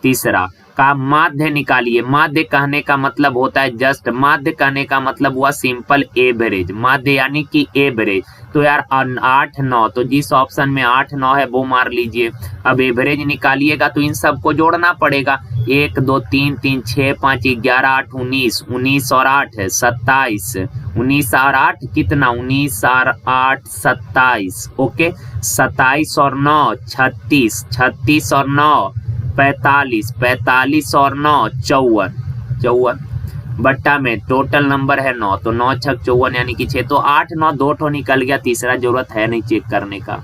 तीसरा का माध्य निकालिए, माध्य कहने का मतलब होता है जस्ट, माध्य कहने का मतलब हुआ सिंपल एवरेज, माध्य यानी कि एवरेज। तो यार 8 9, तो जिस ऑप्शन में 8 9 है वो मार लीजिए। अब एवरेज निकालिएगा तो इन सबको जोड़ना पड़ेगा, 1 2 3 3 6 5 11 8 19, 19 और 8 है 27, 19 और 8 कितना, 19 और 8 27, ओके, 27 और 9 36, 36 और 9 45, 45 और 9 54, 54 बट्टा में टोटल नंबर है 9, तो 9 6 54 यानी कि 6। तो 8 9 2 ठो निकल गया, तीसरा जरूरत है नहीं चेक करने का।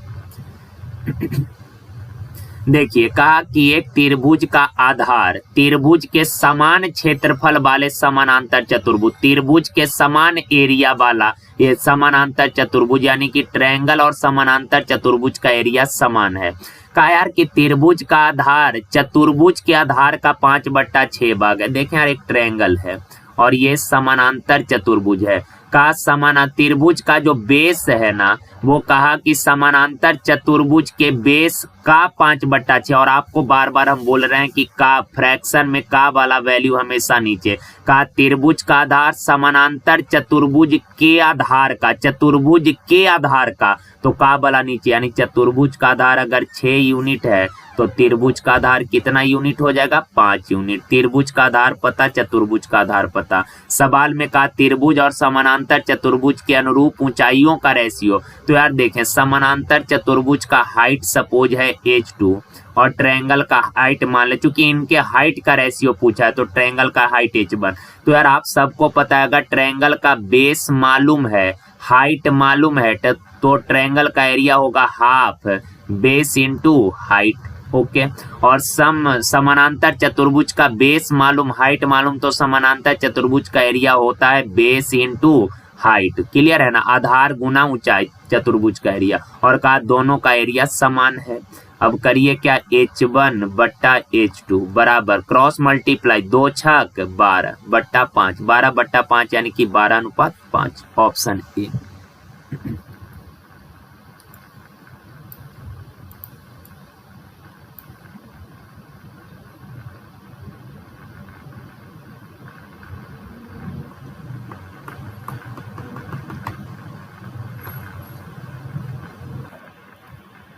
देखिए कहा कि एक त्रिभुज का आधार त्रिभुज के समान क्षेत्रफल वाले समानांतर चतुर्भुज, त्रिभुज के समान एरिया वाला ये समानांतर चतुर्भुज, यानी कि ट्रायंगल और समानांतर चतुर्भुज का एरिया समान है। कहा यार कि त्रिभुज का आधार चतुर्भुज के आधार का 5/6 भाग है। देखें यार, एक ट्रायंगल है और ये समानांतर चतुर्भुज है। का समाना त्रिभुज का जो बेस है ना, वो कहा कि समानांतर चतुर्भुज के बेस का 5/6, और आपको बार बार हम बोल रहे हैं कि का फ्रैक्शन में का वाला वैल्यू हमेशा नीचे। का त्रिभुज का आधार समानांतर चतुर्भुज के आधार का, चतुर्भुज के आधार का, तो का वाला नीचे, यानी चतुर्भुज का आधार अगर 6 यूनिट है तो त्रिभुज का आधार कितना यूनिट हो जाएगा? 5 यूनिट। त्रिभुज का आधार पता, चतुर्भुज का आधार पता। सवाल में कहा त्रिभुज और समानांतर चतुर्भुज के अनुरूप ऊंचाइयों का रेशियो। तो यार देखें, समानांतर चतुर्भुज का हाइट सपोज है h2 और ट्रायंगल का हाइट मान ले, चूंकि इनके हाइट का रेशियो पूछा है तो ट्रायंगल का हाइट h1। तो यार आप सबको पता है, अगर ट्रायंगल का बेस मालूम है, हाइट मालूम है, तो ट्रायंगल का एरिया होगा half base into height. Okay, और समानांतर चतुर्भुज का बेस मालूम, हाइट मालूम, तो समानांतर चतुर्भुज का एरिया होता है बेस इंटू हाइट। क्लियर है ना? आधार गुना ऊंचाई, चतुर्भुज का एरिया, और कहा दोनों का एरिया समान है। अब करिए क्या, h1/h2 बराबर क्रॉस मल्टीप्लाई 2 छक 12/5, 12/5 यानी कि 12:5, ऑप्शन ए।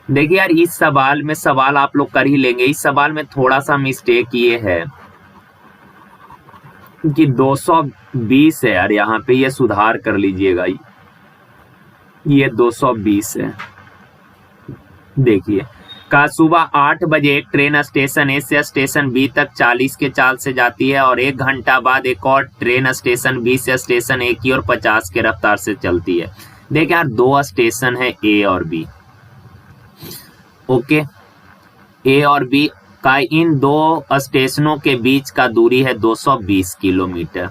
देखिए यार, इस सवाल में सवाल आप लोग कर ही लेंगे। इस सवाल में थोड़ा सा मिस्टेक ये है कि 220 है यार, यहाँ पे ये सुधार कर लीजिएगा, ये 220 है। देखिए, का सुबह 8 बजे एक ट्रेन स्टेशन ए से स्टेशन बी तक 40 के चाल से जाती है और 1 घंटा बाद एक और ट्रेन स्टेशन बी से स्टेशन ए की ओर 50 के रफ्तार से चलती है। देखिए यार, 2 स्टेशन है ए और बी। ओके, ए और बी का इन 2 स्टेशनों के बीच का दूरी है 220 किलोमीटर।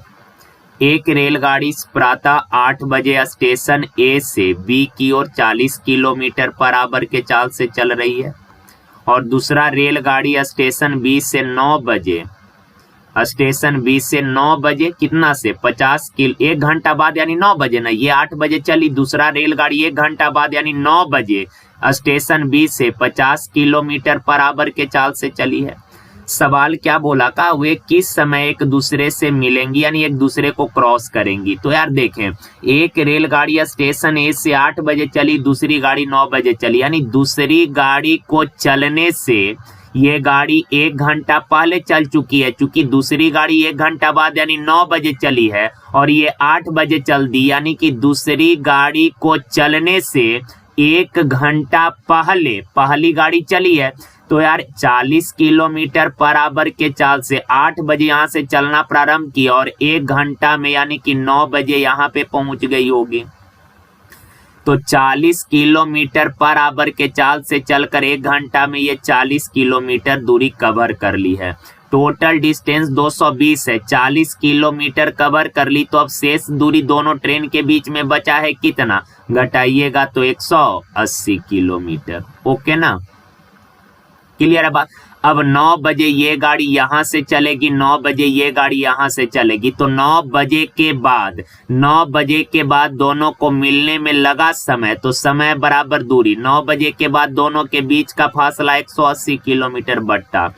एक रेलगाड़ी प्रातः 8 बजे स्टेशन ए से बी की ओर 40 किलोमीटर बराबर के चाल से चल रही है और दूसरा रेलगाड़ी स्टेशन बी से 9 बजे, स्टेशन बी से 9 बजे कितना से 50 किलो, 1 घंटा बाद, यानी 9 बजे ना, ये 8 बजे चली, दूसरा रेलगाड़ी 1 घंटा बाद यानी 9 बजे स्टेशन बी से 50 किलोमीटर बराबर के चाल से चली है। सवाल क्या बोला, का वे किस समय एक दूसरे से मिलेंगी, यानी एक दूसरे को क्रॉस करेंगी। तो यार देखें, एक रेलगाड़ी स्टेशन ए से 8 बजे चली, दूसरी गाड़ी 9 बजे चली, यानी दूसरी गाड़ी को चलने से ये गाड़ी 1 घंटा पहले चल चुकी है, चूंकि दूसरी गाड़ी 1 घंटा बाद यानी 9 बजे चली है और ये 8 बजे चल दी, यानी कि दूसरी गाड़ी को चलने से 1 घंटा पहले पहली गाड़ी चली है। तो यार 40 किलोमीटर बराबर के चाल से 8 बजे यहाँ से चलना प्रारंभ किया और 1 घंटा में यानी कि 9 बजे यहाँ पे पहुंच गई होगी। तो 40 किलोमीटर बराबर के चाल से चलकर 1 घंटा में ये 40 किलोमीटर दूरी कवर कर ली है। टोटल डिस्टेंस 220 है, 40 किलोमीटर कवर कर ली, तो अब शेष दूरी दोनों ट्रेन के बीच में बचा है कितना, घटाइएगा तो 180 किलोमीटर। ओके ना, क्लियर है बात। अब 9 बजे ये गाड़ी यहाँ से चलेगी, 9 बजे ये गाड़ी यहाँ से चलेगी, तो 9 बजे के बाद दोनों को मिलने में लगा समय, तो समय बराबर दूरी, 9 बजे के बाद दोनों के बीच का फासला 180 किलोमीटर बट्टा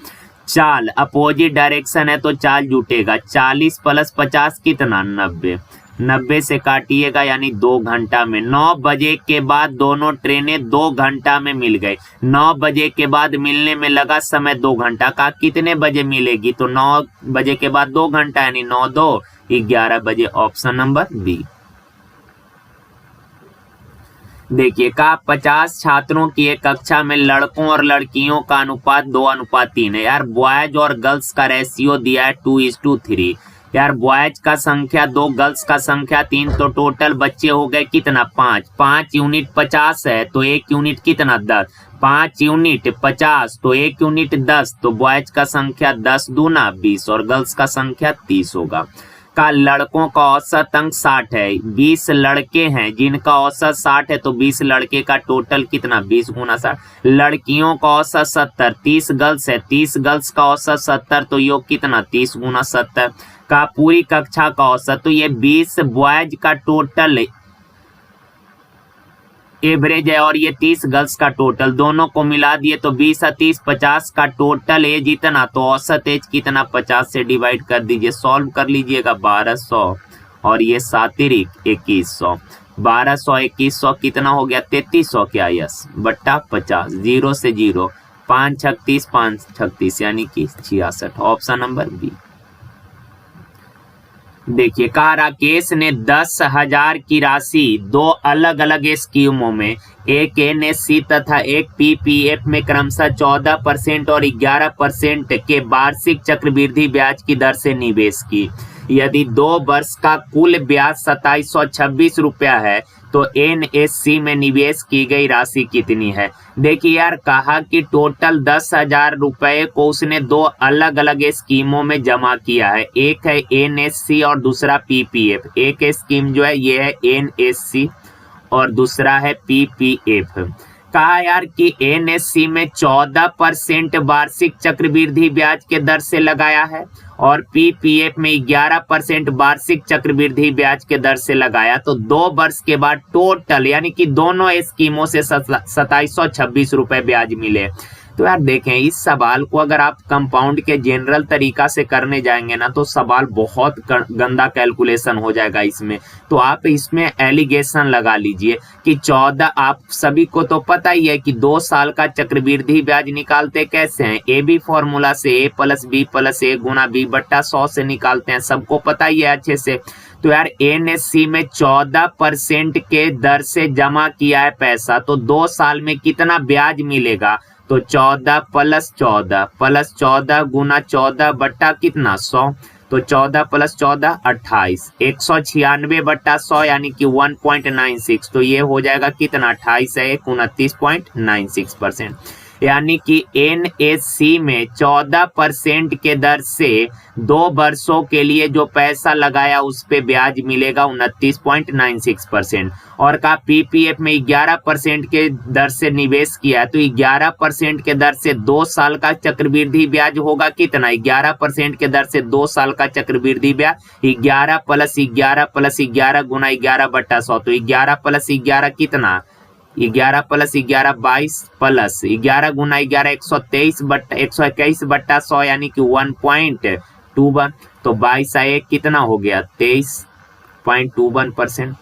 चाल, अपोजिट डायरेक्शन है तो चाल जुटेगा, 40 + 50 कितना 90, 90 से काटिएगा यानी 2 घंटा में। 9 बजे के बाद दोनों ट्रेनें 2 घंटा में मिल गई, 9 बजे के बाद मिलने में लगा समय 2 घंटा का, कितने बजे मिलेगी, तो 9 बजे के बाद 2 घंटा यानी 9 2 11 बजे, ऑप्शन नंबर बी। देखिए, का 50 छात्रों की एक कक्षा में लड़कों और लड़कियों का अनुपात 2:3 है। यार बॉयज और गर्ल्स का रेशियो दिया है 2:3, यार बॉयज का संख्या 2, गर्ल्स का संख्या 3, तो टोटल बच्चे हो गए कितना 5। 5 यूनिट 50 है तो 1 यूनिट कितना 10। 5 यूनिट 50 तो 1 यूनिट 10, तो बॉयज का संख्या 10 दूना 20 और गर्ल्स का संख्या 30 होगा। का लड़कों का औसत अंक 60 है, 20 लड़के हैं जिनका औसत 60 है, तो 20 लड़के का टोटल कितना 20 गुना 60। लड़कियों का औसत 70, 30 गर्ल्स है, 30 गर्ल्स का औसत 70, तो योग कितना 30 गुना 70। का पूरी कक्षा का औसत, तो ये 20 बॉयज का टोटल एवरेज है और ये 30 गर्ल्स का टोटल, दोनों को मिला दिए तो 20 और 30 50 का टोटल एज इतना, तो औसत एज कितना 50 से डिवाइड कर दीजिए, सॉल्व कर लीजिएगा 1200 और ये 7 2100। 1200 2100 कितना हो गया 3300 क्या यस बट्टा 50, 0 से 0, 5 36 5 36 यानी कि 66। Option number B. देखिए कहा राकेश ने 10,000 की राशि 2 अलग अलग स्कीमों में, एक एनएससी तथा एक पीपीएफ में क्रमशः 14% और 11% के वार्षिक चक्रवृद्धि ब्याज की दर से निवेश की। यदि 2 वर्ष का कुल ब्याज 2726 रुपया है तो एनएससी में निवेश की गई राशि कितनी है। देखिए यार कहा कि टोटल 10,000 रुपए को उसने 2 अलग अलग स्कीमों में जमा किया है, एक है एनएससी और दूसरा पीपीएफ। एक स्कीम जो है ये है एनएससी और दूसरा है पीपीएफ। कहा यार कि एनएससी में 14% वार्षिक चक्रवृद्धि ब्याज के दर से लगाया है और पीपीएफ में 11% वार्षिक चक्रवृद्धि ब्याज के दर से लगाया, तो 2 वर्ष के बाद टोटल यानी कि दोनों स्कीमों से 2726 रुपए ब्याज मिले। तो यार देखें इस सवाल को अगर आप कंपाउंड के जनरल तरीका से करने जाएंगे ना तो सवाल बहुत गंदा कैलकुलेशन हो जाएगा इसमें। तो आप इसमें एलिगेशन लगा लीजिए कि 14, आप सभी को तो पता ही है कि 2 साल का चक्रवृद्धि ब्याज निकालते कैसे हैं, ए बी फॉर्मूला से a plus B plus A गुना बी बट्टा 100 से निकालते हैं, सबको पता ही है अच्छे से। तो यार एनएससी में 14% के दर से जमा किया है पैसा, तो 2 साल में कितना ब्याज मिलेगा, तो 14 प्लस 14 गुना 14 बट्टा कितना 100, तो 14 प्लस 14 28, 196 बट्टा 100 यानी कि 1.96, तो ये हो जाएगा कितना 28 है 29.96%। यानी कि एनएससी में 14% के दर से 2 वर्षों के लिए जो पैसा लगाया उस पे ब्याज मिलेगा 29.96%। और का पीपीएफ में 11% के दर से निवेश किया है, तो 11% के दर से 2 साल का चक्रवृद्धि ब्याज होगा कितना, 11% के दर से 2 साल का चक्रवृद्धि ब्याज 11 प्लस 11 गुना 11 बट्टा 100, तो 11 प्लस 11 कितना 11 प्लस 11 22 प्लस 11 गुना 11 121 बट्टा 100 यानी कि 1.21, तो 22 आए कितना हो गया 23.21%।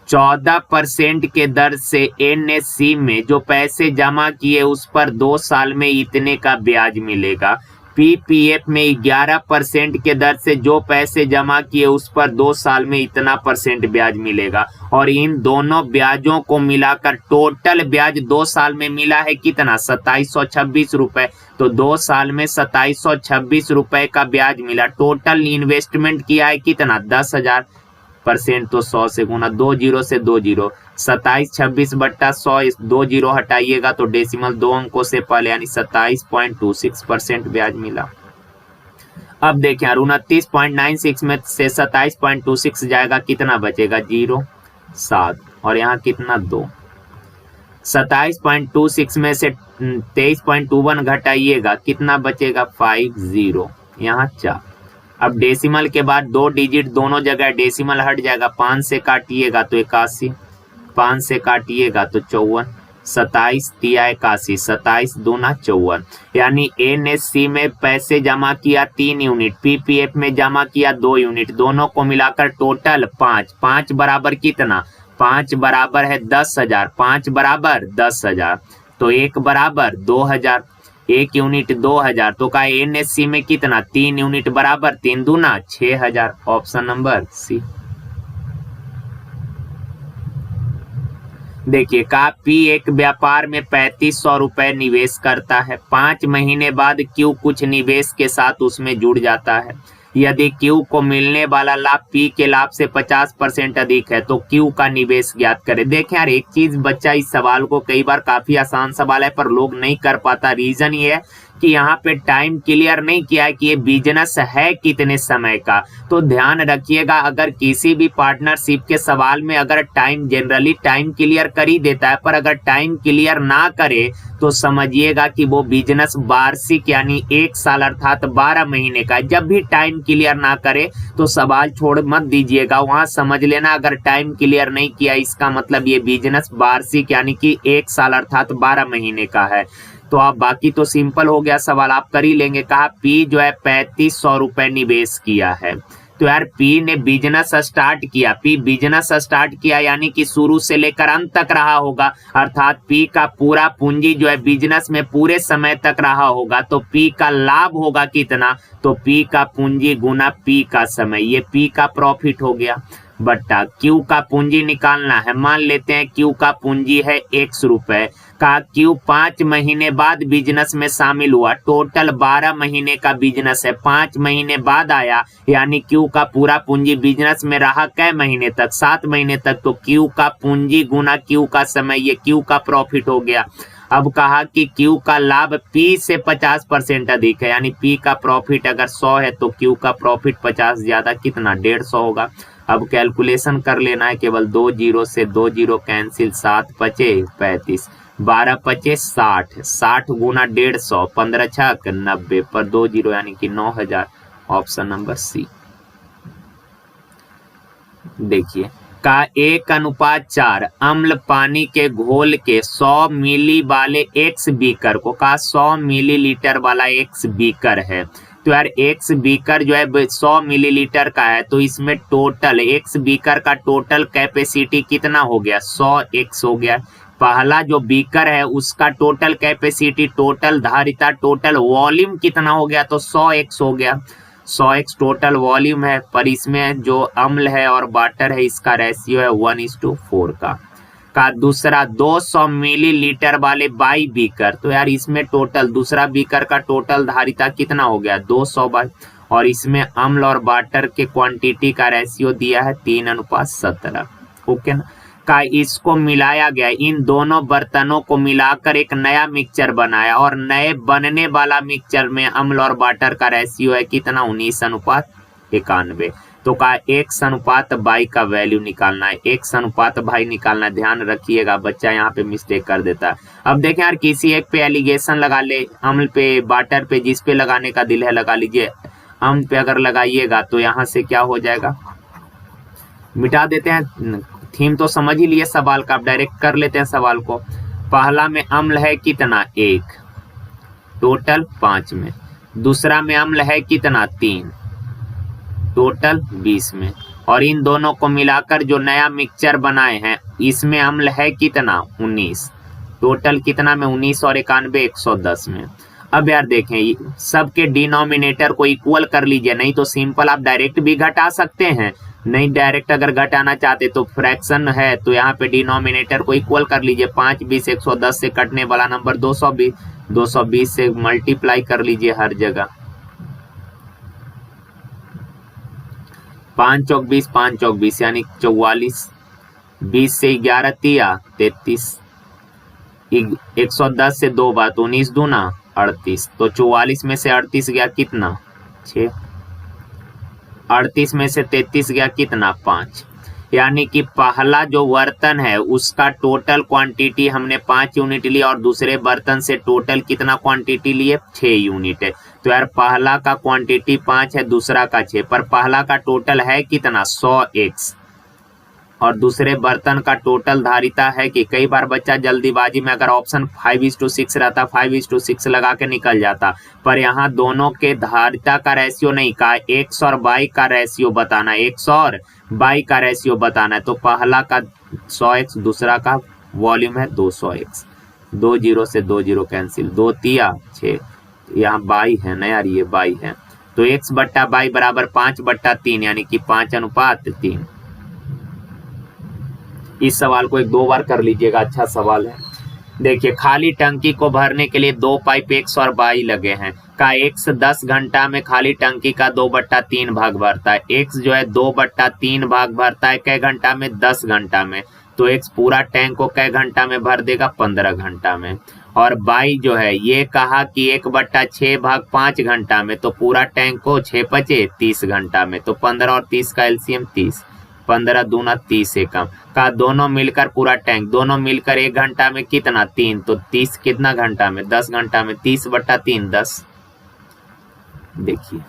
14% के दर से एनएससी में जो पैसे जमा किए उस पर 2 साल में इतने का ब्याज मिलेगा। पीपीएफ में 11% के दर से जो पैसे जमा किए उस पर 2 साल में इतना % ब्याज मिलेगा। और इन दोनों ब्याजों को मिलाकर टोटल ब्याज 2 साल में मिला है कितना 2726 रुपए, तो 2 साल में 2726 रुपए का ब्याज मिला। टोटल इन्वेस्टमेंट किया है कितना 10,000%, तो 100 से गुना 2 0 से 2 0, 2726 बट्टा 100, 2 0 हटाइएगा तो डेसिमल 2 अंकों से पहले यानी 27.26% ब्याज मिला। अब देखें 29.96 में से 27.26 जाएगा कितना बचेगा 0 7 और यहाँ कितना 2। 27.26 में से 23.21 घटाइएगा कितना बचेगा 5 0, यहाँ 4। अब डेसिमल के बाद 2 डिजिट दोनों जगह डेसिमल हट जाएगा, 5 से काटिएगा तो 81, 5 से काटिएगा तो 54, 27 तिया 81, 27 दूना 54। यानी एनएससी में पैसे जमा किया 3 यूनिट, पीपीएफ में जमा किया 2 यूनिट, दोनों को मिलाकर टोटल 5 बराबर कितना 5 बराबर है 10,000, 5 बराबर 10,000, तो 1 बराबर 2,000, 1 यूनिट 2,000, तो का एनएससी में कितना 3 यूनिट बराबर 3 दूना 6,000। Option number C. देखिए का पी एक व्यापार में 3500 रुपए निवेश करता है, 5 महीने बाद क्यू कुछ निवेश के साथ उसमें जुड़ जाता है। यदि Q को मिलने वाला लाभ P के लाभ से 50% अधिक है तो Q का निवेश ज्ञात करें। देखें यार, एक चीज बच्चा इस सवाल को कई बार, काफी आसान सवाल है पर लोग नहीं कर पाता। रीजन ये है कि यहाँ पे टाइम क्लियर नहीं किया है कि ये बिजनेस है कितने समय का। तो ध्यान रखिएगा, अगर किसी भी पार्टनरशिप के सवाल में अगर टाइम, जनरली टाइम क्लियर कर ही देता है, पर अगर टाइम क्लियर ना करे तो समझिएगा कि वो बिजनेस वार्षिक यानी 1 साल अर्थात 12 महीने का है। जब भी टाइम क्लियर ना करे तो सवाल छोड़ मत दीजिएगा, वहां समझ लेना अगर टाइम क्लियर नहीं किया इसका मतलब ये बिजनेस वार्षिक यानी कि 1 साल अर्थात 12 महीने का है। तो आप बाकी तो सिंपल हो गया, सवाल आप कर ही लेंगे। कहा P जो है 3500 रुपए निवेश किया है। तो यार P ने बिजनेस स्टार्ट किया, P बिजनेस स्टार्ट किया यानी कि शुरू से लेकर अंत तक रहा होगा, अर्थात P का पूरा पूंजी जो है बिजनेस में पूरे समय तक रहा होगा। तो P का लाभ होगा कितना, तो P का पूंजी गुना P का समय, ये P का प्रॉफिट हो गया, बट्टा Q का पूंजी निकालना है। मान लेते हैं Q का पूंजी है 100 रुपए का, Q 5 महीने बाद बिजनेस में शामिल हुआ, टोटल 12 महीने का बिजनेस है, 5 महीने बाद आया, यानी Q का पूरा पूंजी बिजनेस में रहा कै महीने तक, 7 महीने तक। तो Q का पूंजी गुना Q का समय, ये Q का प्रॉफिट हो गया। अब कहा कि Q का लाभ P से 50% अधिक है, यानी P का प्रॉफिट अगर 100 है तो Q का प्रॉफिट 50 ज्यादा कितना, 150 होगा। अब कैलकुलेशन कर लेना है, केवल 2 जीरो से 2 जीरो कैंसिल, 7 पचे 35, 12 पचे 60, 60 गुना 150, 15 छक 90 पर 2 जीरो यानी कि 9000, ऑप्शन नंबर सी। देखिए का 1:4 अम्ल पानी के घोल के 100 मिली वाले एक्स बीकर को, का 100 मिलीलीटर वाला एक्स बीकर है। तो यार एक्स बीकर जो है 100 मिलीलीटर का है, तो इसमें टोटल एक्स बीकर का टोटल कैपेसिटी कितना हो गया, 100 एक्स हो गया। पहला जो बीकर है उसका टोटल कैपेसिटी, टोटल धारिता, टोटल वॉल्यूम कितना हो गया, तो 100 एक्स हो गया। 100 एक्स टोटल वॉल्यूम है, पर इसमें जो अम्ल है और वाटर है इसका रेशियो है 1:4 का दूसरा 200 मिलीलीटर वाले बाई बीकर, तो यार इसमें टोटल दूसरा बीकर का टोटल धारिता कितना हो गया, 200 बाई, और इसमें अम्ल और वाटर के क्वांटिटी का रेशियो दिया है 3:17। ओके ना, का इसको मिलाया गया, इन दोनों बर्तनों को मिलाकर एक नया मिक्सचर बनाया, और नए बनने वाला मिक्सचर में अम्ल और वाटर का रेशियो है कितना, 19:91। तो का X/Y का वैल्यू निकालना है, X/Y निकालना है। ध्यान रखिएगा, बच्चा यहाँ पे मिस्टेक कर देता है। अब देखें यार, किसी एक पे एलिगेशन लगा ले, अम्ल पे, वाटर पे, जिस पे लगाने का दिल है लगा लीजिए। अम्ल पे अगर लगाइएगा तो यहाँ से क्या हो जाएगा, मिटा देते हैं, थीम तो समझ ही लिए सवाल का, अब डायरेक्ट कर लेते हैं सवाल को। पहला में अम्ल है कितना, 1, टोटल 5 में। दूसरा में अम्ल है कितना, 3, टोटल 20 में। और इन दोनों को मिलाकर जो नया मिक्सचर बनाए हैं इसमें अम्ल है कितना, 19, टोटल कितना में, 19 और 91, 110 में। अब यार देखें, सबके डिनोमिनेटर को इक्वल कर लीजिए, नहीं तो सिंपल आप डायरेक्ट भी घटा सकते हैं, नहीं डायरेक्ट अगर घटाना चाहते तो फ्रैक्शन है तो यहाँ पे डिनोमिनेटर को इक्वल कर लीजिए। 5 20, 110 से कटने वाला नंबर 220, 220 से मल्टीप्लाई कर लीजिए हर जगह। 5 चौक 20, 5 चौक 20 यानी 44, 20 से 11 तिया 33, 110 से 2 बार 19 दूना 38, तो 44 में से 38 गया कितना, 6, 38 में से 33 गया कितना, 5। यानी कि पहला जो बर्तन है उसका टोटल क्वांटिटी हमने 5 यूनिट लिया, और दूसरे बर्तन से टोटल कितना क्वांटिटी लिए, 6 यूनिट है। तो यार पहला का क्वांटिटी 5 है, दूसरा का 6, पर पहला का टोटल है कितना, 100 एक्स, और दूसरे बर्तन का टोटल धारिता है कि, कई बार बच्चा जल्दीबाजी में अगर ऑप्शन 5:6 रहता 5:6 लगा के निकल जाता, पर यहाँ दोनों के धारिता का रेशियो नहीं, का एक्स और बाई का रेशियो बताना, एक्स और बाई का रेशियो बताना है। तो पहला का 100 एक्स, दूसरा का वॉल्यूम है 200 एक्स, 2 जीरो से 2 जीरो कैंसिल, 2 तिया 6, यहाँ बाई है ना यार, ये बाई है, तो एक्स बट्टा बाई बराबर 5/3 यानी कि 5:3। इस सवाल को 1-2 बार कर लीजिएगा, अच्छा सवाल है। देखिए, खाली टंकी को भरने के लिए 2 पाइप एक्स और बाई लगे हैं, का x 10 घंटा में खाली टंकी का 2/3 भाग भरता है। x जो है 2/3 भाग भरता है कै घंटा में? 10 घंटा में। तो x पूरा टैंक को कै घंटा में भर देगा? 15 घंटा में। और y जो है ये कहा कि 1/6 भाग 5 घंटा में, तो पूरा टैंक को 6 बचे 30 घंटा में। तो 15 और 30 का एलसीएम 30, 15 दूना 30 एकम का दोनों मिलकर पूरा टैंक, दोनों मिलकर 1 घंटा में कितना? 3। तो 30 कितना घंटा में? 10 घंटा में। 30/3 10। देखिए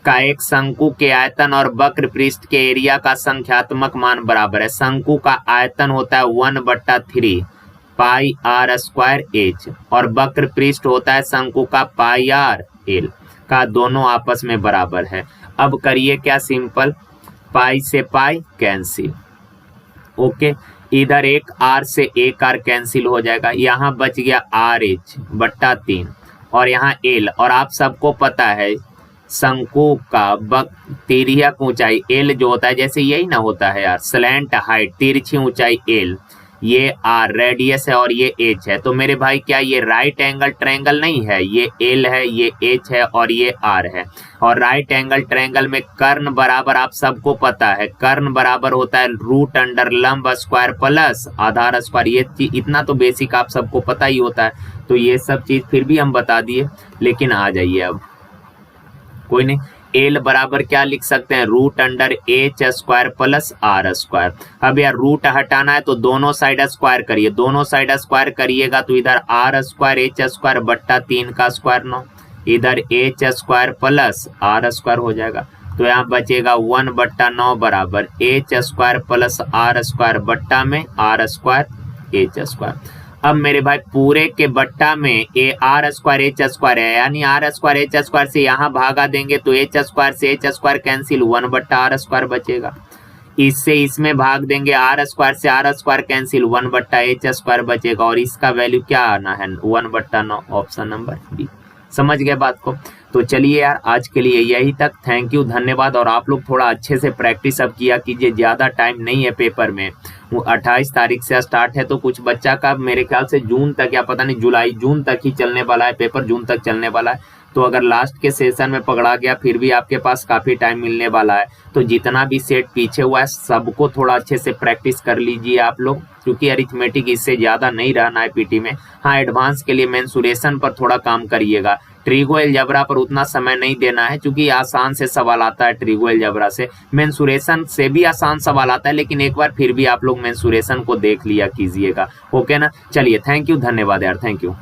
का एक शंकु के आयतन और वक्र पृष्ठ के एरिया का संख्यात्मक मान बराबर है। शंकु का आयतन होता है 1/3 पाई आर स्क्वायर एच और वक्र पृष्ठ होता है शंकु का पाई आर एल का दोनों आपस में बराबर है। अब करिए क्या? सिंपल, पाई से पाई कैंसिल। ओके, इधर एक आर से एक आर कैंसिल हो जाएगा, यहाँ बच गया RH/3 और यहाँ एल। और आप सबको पता है शंकु का तिर्यक ऊंचाई एल जो होता है, जैसे यही ना होता है यार, स्लैंट हाइट तिरछी ऊंचाई एल, ये आर रेडियस है और ये एच है। तो मेरे भाई क्या ये राइट एंगल ट्रायंगल नहीं है? ये एल है, ये एच है और ये आर है। और राइट एंगल ट्रायंगल में कर्ण बराबर आप सबको पता है, कर्ण बराबर होता है √अंडर लंब स्क्वायर प्लस आधार स्क्वायर। ये चीज इतना तो बेसिक आप सबको पता ही होता है, तो ये सब चीज फिर भी हम बता दिए। लेकिन आ जाइए, अब कोई नहीं, एल बराबर क्या लिख सकते हैं? √H square plus R square. अब यार रूट हटाना है तो दोनों साइड स्क्वायर करिए, दोनों साइड स्क्वायर करिएगा तो इधर आर स्क्वायर एच स्क्वायर बट्टा 3 का स्क्वायर 9, इधर H square plus R square हो जाएगा। तो यहाँ बचेगा 1/9 बराबर H square plus R square बट्टा में आर स्क्वायर एच स्क्वायर। अब मेरे भाई पूरे के बट्टा में A R square H square है, यानी आर स्क्वायर एच स्क्वायर से यहाँ भागा देंगे तो एच स्क्वायर से H square cancel, 1/r square बचेगा। इससे इसमें भाग देंगे आर स्क्वायर से R square cancel, 1/h square बचेगा। और इसका वैल्यू क्या आना है? 1/9, ऑप्शन नंबर बी। समझ गए बात को? तो चलिए यार, आज के लिए यही तक। थैंक यू, धन्यवाद। और आप लोग थोड़ा अच्छे से प्रैक्टिस अब किया कीजिए, ज़्यादा टाइम नहीं है पेपर में। वो 28 तारीख से स्टार्ट है, तो कुछ बच्चा का मेरे ख्याल से जून तक या पता नहीं जुलाई जून तक ही चलने वाला है पेपर, जून तक चलने वाला है। तो अगर लास्ट के सेशन में पकड़ा गया फिर भी आपके पास काफ़ी टाइम मिलने वाला है। तो जितना भी सेट पीछे हुआ है सबको थोड़ा अच्छे से प्रैक्टिस कर लीजिए आप लोग, क्योंकि अरिथमेटिक इससे ज़्यादा नहीं रहना है पीटी में। हाँ, एडवांस के लिए मेंसुरेशन पर थोड़ा काम करिएगा, ट्रिगो एलजेब्रा पर उतना समय नहीं देना है, क्योंकि आसान से सवाल आता है ट्रिगो एलजेब्रा से। मेंसुरेशन से भी आसान सवाल आता है, लेकिन एक बार फिर भी आप लोग मेंसुरेशन को देख लिया कीजिएगा। ओके ना? चलिए, थैंक यू, धन्यवाद यार, थैंक यू।